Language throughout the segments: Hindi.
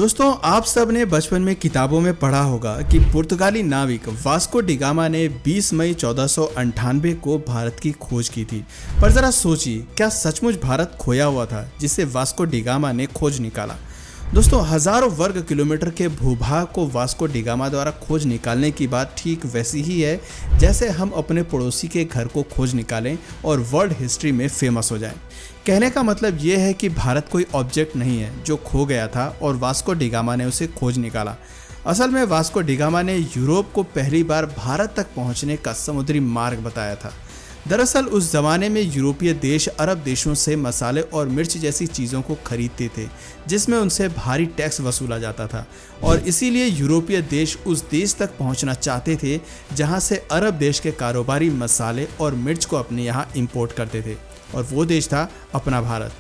दोस्तों, आप सब ने बचपन में किताबों में पढ़ा होगा कि पुर्तगाली नाविक वास्को डी गामा ने 20 मई 1498 को भारत की खोज की थी। पर जरा सोचिए, क्या सचमुच भारत खोया हुआ था जिसे वास्को डी गामा ने खोज निकाला? दोस्तों, हजारों वर्ग किलोमीटर के भूभाग को वास्को डी गामा द्वारा खोज निकालने की बात ठीक वैसी ही है जैसे हम अपने पड़ोसी के घर को खोज निकालें और वर्ल्ड हिस्ट्री में फेमस हो जाएं। कहने का मतलब ये है कि भारत कोई ऑब्जेक्ट नहीं है जो खो गया था और वास्को डी गामा ने उसे खोज निकाला। असल में वास्को डी गामा ने यूरोप को पहली बार भारत तक पहुंचने का समुद्री मार्ग बताया था। दरअसल उस जमाने में यूरोपीय देश अरब देशों से मसाले और मिर्च जैसी चीज़ों को खरीदते थे जिसमें उनसे भारी टैक्स वसूला जाता था, और इसीलिए यूरोपीय देश उस देश तक पहुंचना चाहते थे जहां से अरब देश के कारोबारी मसाले और मिर्च को अपने यहाँ इंपोर्ट करते थे, और वो देश था अपना भारत।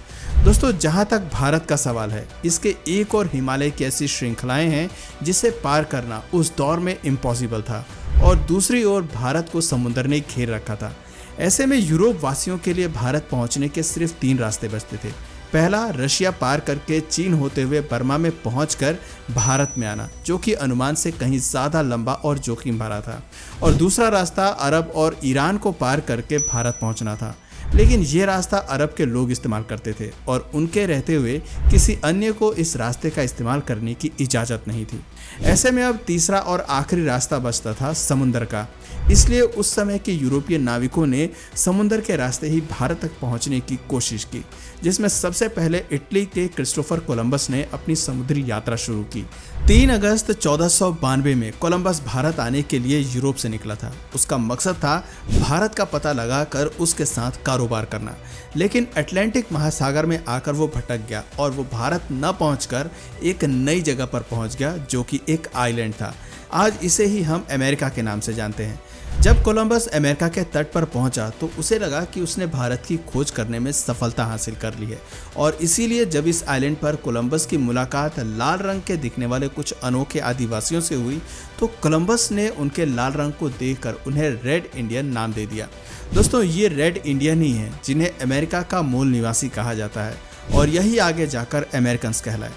दोस्तों, जहाँ तक भारत का सवाल है, इसके एक और हिमालय की ऐसी श्रृंखलाएं हैं जिसे पार करना उस दौर में इम्पॉसिबल था, और दूसरी ओर भारत को समुद्र ने घेर रखा था। ऐसे में यूरोप वासियों के लिए भारत पहुंचने के सिर्फ 3 रास्ते बचते थे। पहला, रशिया पार करके चीन होते हुए बर्मा में पहुंचकर भारत में आना, जो कि अनुमान से कहीं ज़्यादा लंबा और जोखिम भरा था। और दूसरा रास्ता अरब और ईरान को पार करके भारत पहुंचना था, लेकिन ये रास्ता अरब के लोग इस्तेमाल करते थे और उनके रहते हुए किसी अन्य को इस रास्ते का इस्तेमाल करने की इजाज़त नहीं थी। ऐसे में अब तीसरा और आखिरी रास्ता बचता था समुद्र का। इसलिए उस समय के यूरोपीय नाविकों ने समुद्र के रास्ते ही भारत तक पहुंचने की कोशिश की, जिसमें सबसे पहले इटली के क्रिस्टोफर कोलंबस ने अपनी समुद्री यात्रा शुरू की। 3 अगस्त 1492 में कोलंबस भारत आने के लिए यूरोप से निकला था। उसका मकसद था भारत का पता लगाकर उसके साथ कारोबार करना, लेकिन अटलांटिक महासागर में आकर वो भटक गया और वो भारत न पहुंचकर एक नई जगह पर पहुंच गया, जो कि एक आइलैंड था। आज इसे ही हम अमेरिका के नाम से जानते हैं। जब कोलंबस अमेरिका के तट पर पहुंचा तो उसे लगा कि उसने भारत की खोज करने में सफलता हासिल कर ली है, और इसीलिए जब इस आइलैंड पर कोलंबस की मुलाकात लाल रंग के दिखने वाले कुछ अनोखे आदिवासियों से हुई तो कोलंबस ने उनके लाल रंग को देखकर उन्हें रेड इंडियन नाम दे दिया। दोस्तों, ये रेड इंडियन ही हैं जिन्हें अमेरिका का मूल निवासी कहा जाता है, और यही आगे जाकर अमेरिकन्स कहलाए।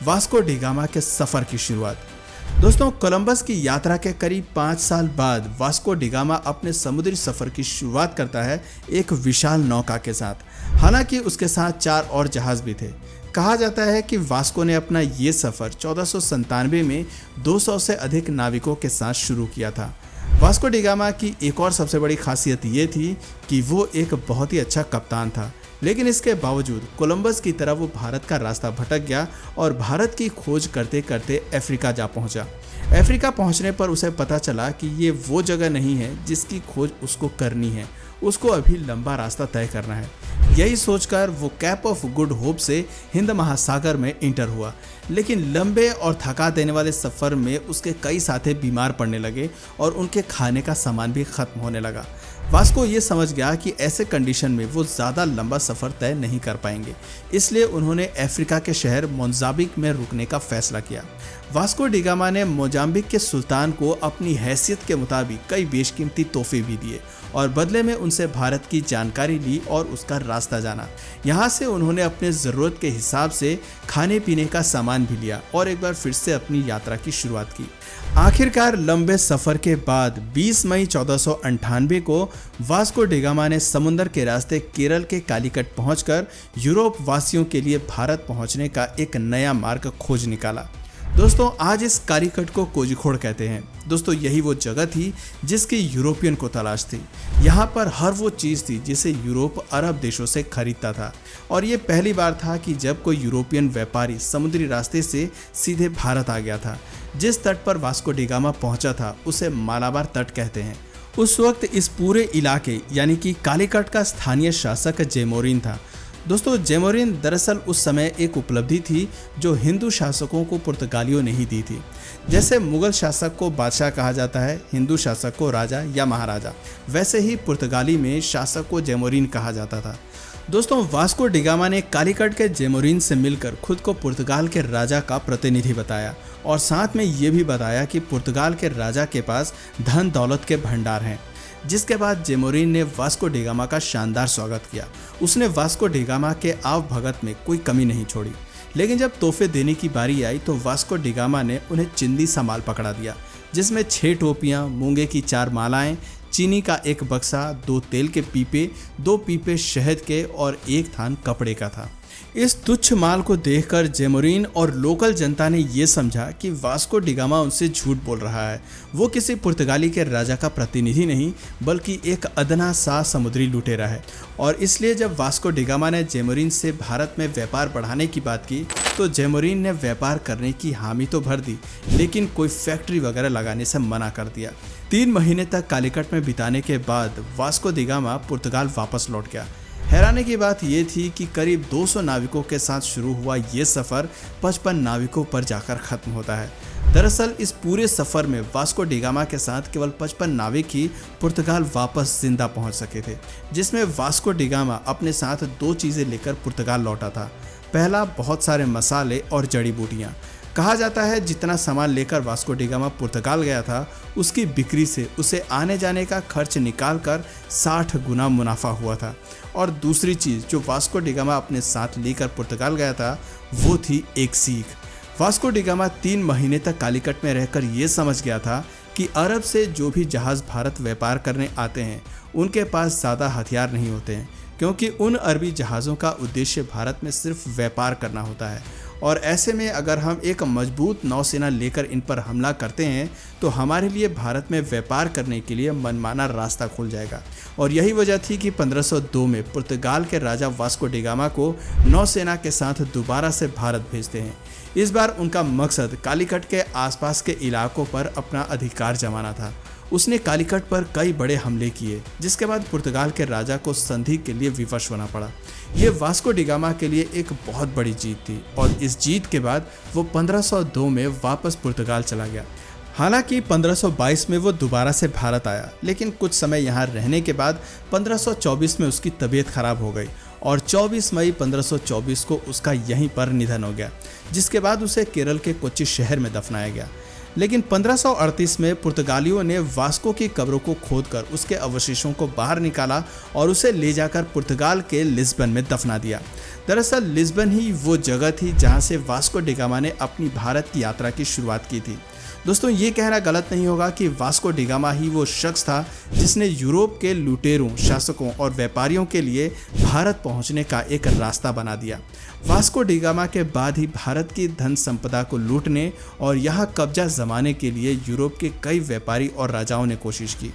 वास्को डी गामा के सफ़र की शुरुआत। दोस्तों, कोलंबस की यात्रा के करीब 5 साल बाद वास्को डी गामा अपने समुद्री सफ़र की शुरुआत करता है एक विशाल नौका के साथ। हालांकि उसके साथ 4 और जहाज़ भी थे। कहा जाता है कि वास्को ने अपना ये सफ़र 1497 में 200 से अधिक नाविकों के साथ शुरू किया था। वास्को डी गामा की एक और सबसे बड़ी खासियत ये थी कि वो एक बहुत ही अच्छा कप्तान था, लेकिन इसके बावजूद कोलंबस की तरह वो भारत का रास्ता भटक गया और भारत की खोज करते करते अफ्रीका जा पहुंचा। अफ्रीका पहुंचने पर उसे पता चला कि ये वो जगह नहीं है जिसकी खोज उसको करनी है, उसको अभी लंबा रास्ता तय करना है। यही सोचकर वो कैप ऑफ गुड होप से हिंद महासागर में इंटर हुआ, लेकिन लंबे और थका देने वाले सफ़र में उसके कई साथी बीमार पड़ने लगे और उनके खाने का सामान भी खत्म होने लगा। वास्को ये समझ गया कि ऐसे कंडीशन में वो ज़्यादा लंबा सफ़र तय नहीं कर पाएंगे, इसलिए उन्होंने अफ्रीका के शहर मोजाम्बिक में रुकने का फैसला किया। वास्को डी गामा ने मोजाम्बिक के सुल्तान को अपनी हैसियत के मुताबिक कई बेशकीमती तोहफे भी दिए और बदले में उनसे भारत की जानकारी ली और उसका रास्ता जाना। यहाँ से उन्होंने अपने ज़रूरत के हिसाब से खाने पीने का सामान भी लिया और एक बार फिर से अपनी यात्रा की शुरुआत की। आखिरकार लंबे सफ़र के बाद 20 मई 1498 को वास्को डी गामा ने समुद्र के रास्ते केरल के कालीकट पहुंचकर यूरोप वासियों के लिए भारत पहुंचने का एक नया मार्ग खोज निकाला। दोस्तों, आज इस कालीकट को कोझिकोड कहते हैं। दोस्तों, यही वो जगह थी जिसकी यूरोपियन को तलाश थी। यहाँ पर हर वो चीज़ थी जिसे यूरोप अरब देशों से खरीदता था, और ये पहली बार था कि जब कोई यूरोपियन व्यापारी समुद्री रास्ते से सीधे भारत आ गया था। जिस तट पर वास्को डी गामा पहुंचा था उसे मालाबार तट कहते हैं। उस वक्त इस पूरे इलाके यानी कि कालीकट का स्थानीय शासक जेमोरिन था। दोस्तों, जेमोरिन दरअसल उस समय एक उपलब्धि थी जो हिंदू शासकों को पुर्तगालियों ने ही दी थी। जैसे मुगल शासक को बादशाह कहा जाता है, हिंदू शासक को राजा या महाराजा, वैसे ही पुर्तगाली में शासक को जेमोरिन कहा जाता था। दोस्तों, वास्को डी गामा ने कालीकट के जेमोरिन से मिलकर खुद को पुर्तगाल के राजा का प्रतिनिधि बताया, और साथ में ये भी बताया कि पुर्तगाल के राजा के पास धन दौलत के भंडार हैं। जिसके बाद जेमोरिन ने वास्को डी गामा का शानदार स्वागत किया। उसने वास्को डी गामा के आव भगत में कोई कमी नहीं छोड़ी, लेकिन जब तोहफे देने की बारी आई तो वास्को डिगामा ने उन्हें चिंदी सा माल पकड़ा दिया, जिसमें 6 टोपियां, मूंगे की 4 मालाएं, चीनी का 1 बक्सा, 2 तेल के पीपे, 2 पीपे शहद के और 1 थान कपड़े का था। इस तुच्छ माल को देखकर जेमोरिन और लोकल जनता ने यह समझा कि वास्को डिगामा उनसे झूठ बोल रहा है। वो किसी पुर्तगाली के राजा का प्रतिनिधि नहीं बल्कि एक अदना सा समुद्री लुटेरा है। और इसलिए जब वास्को डिगामा ने जेमोरिन से भारत में व्यापार बढ़ाने की बात की तो जेमोरिन ने व्यापार करने की हामी तो भर दी, लेकिन कोई फैक्ट्री वगैरह लगाने से मना कर दिया। 3 महीने तक कालीकट में बिताने के बाद वास्को डिगामा पुर्तगाल वापस लौट गया। हैरानी की बात यह थी कि करीब 200 नाविकों के साथ शुरू हुआ ये सफ़र 55 नाविकों पर जाकर ख़त्म होता है। दरअसल इस पूरे सफ़र में वास्को डिगामा के साथ केवल 55 नाविक ही पुर्तगाल वापस जिंदा पहुंच सके थे, जिसमें वास्को डिगामा अपने साथ 2 चीज़ें लेकर पुर्तगाल लौटा था। पहला, बहुत सारे मसाले और जड़ी बूटियाँ। कहा जाता है जितना सामान लेकर वास्को डिगामा पुर्तगाल गया था उसकी बिक्री से उसे आने जाने का खर्च निकालकर 60 गुना मुनाफा हुआ था। और दूसरी चीज़ जो वास्को डिगामा अपने साथ लेकर पुर्तगाल गया था वो थी एक सीख। वास्को डिगामा 3 महीने तक कालीकट में रहकर ये समझ गया था कि अरब से जो भी जहाज़ भारत व्यापार करने आते हैं उनके पास ज़्यादा हथियार नहीं होते हैं, क्योंकि उन अरबी जहाज़ों का उद्देश्य भारत में सिर्फ व्यापार करना होता है। और ऐसे में अगर हम एक मजबूत नौसेना लेकर इन पर हमला करते हैं तो हमारे लिए भारत में व्यापार करने के लिए मनमाना रास्ता खुल जाएगा। और यही वजह थी कि 1502 में पुर्तगाल के राजा वास्को डिगामा को नौसेना के साथ दोबारा से भारत भेजते हैं। इस बार उनका मकसद कालीकट के आसपास के इलाकों पर अपना अधिकार जमाना था। उसने कालीकट पर कई बड़े हमले किए, जिसके बाद पुर्तगाल के राजा को संधि के लिए विवश होना पड़ा। ये वास्को डिगामा के लिए एक बहुत बड़ी जीत थी और इस जीत के बाद वो 1502 में वापस पुर्तगाल चला गया। हालांकि 1522 में वो दोबारा से भारत आया, लेकिन कुछ समय यहाँ रहने के बाद 1524 में उसकी तबीयत खराब हो गई और 24 मई 1524 को उसका यहीं पर निधन हो गया, जिसके बाद उसे केरल के कोच्चि शहर में दफनाया गया। लेकिन 1538 में पुर्तगालियों ने वास्को की कब्रों को खोदकर उसके अवशेषों को बाहर निकाला और उसे ले जाकर पुर्तगाल के लिस्बन में दफना दिया। दरअसल लिस्बन ही वो जगह थी जहां से वास्को डिगामा ने अपनी भारत की यात्रा की शुरुआत की थी। दोस्तों, ये कहना गलत नहीं होगा कि वास्को डिगामा ही वो शख्स था जिसने यूरोप के लुटेरों, शासकों और व्यापारियों के लिए भारत पहुंचने का एक रास्ता बना दिया। वास्को डिगामा के बाद ही भारत की धन संपदा को लूटने और यहाँ कब्जा जमाने के लिए यूरोप के कई व्यापारी और राजाओं ने कोशिश की।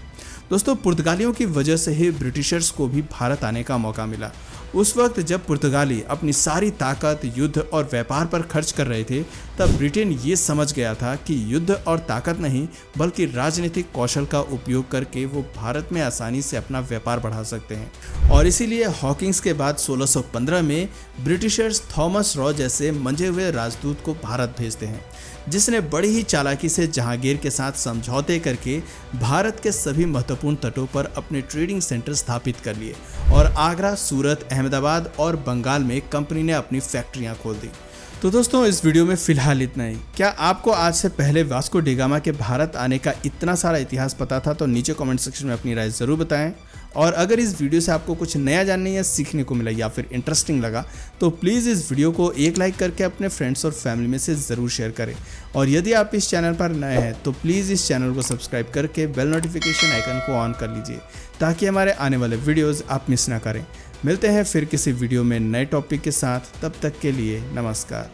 दोस्तों, पुर्तगालियों की वजह से ही ब्रिटिशर्स को भी भारत आने का मौका मिला। उस वक्त जब पुर्तगाली अपनी सारी ताकत युद्ध और व्यापार पर खर्च कर रहे थे, तब ब्रिटेन ये समझ गया था कि युद्ध और ताकत नहीं बल्कि राजनीतिक कौशल का उपयोग करके वो भारत में आसानी से अपना व्यापार बढ़ा सकते हैं। और इसीलिए हॉकिंस के बाद 1615 में ब्रिटिशर्स थॉमस रॉ जैसे मंजे हुए राजदूत को भारत भेजते हैं, जिसने बड़ी ही चालाकी से जहांगीर के साथ समझौते करके भारत के सभी महत्वपूर्ण तटों पर अपने ट्रेडिंग सेंटर स्थापित कर लिए और आगरा, सूरत, अहमदाबाद और बंगाल में कंपनी ने अपनी फैक्ट्रियां खोल दी। तो दोस्तों, इस वीडियो में फिलहाल इतना ही। क्या आपको आज से पहले वास्को डिगामा के भारत आने का इतना सारा इतिहास पता था? तो नीचे कमेंट सेक्शन में अपनी राय ज़रूर बताएं। और अगर इस वीडियो से आपको कुछ नया जानने या सीखने को मिला या फिर इंटरेस्टिंग लगा तो प्लीज़ इस वीडियो को एक लाइक करके अपने फ्रेंड्स और फैमिली में से ज़रूर शेयर करें। और यदि आप इस चैनल पर नए हैं तो प्लीज़ इस चैनल को सब्सक्राइब करके बेल नोटिफिकेशन आइकन को ऑन कर लीजिए ताकि हमारे आने वाले वीडियोज़ आप मिस ना करें। मिलते हैं फिर किसी वीडियो में नए टॉपिक के साथ, तब तक के लिए नमस्कार।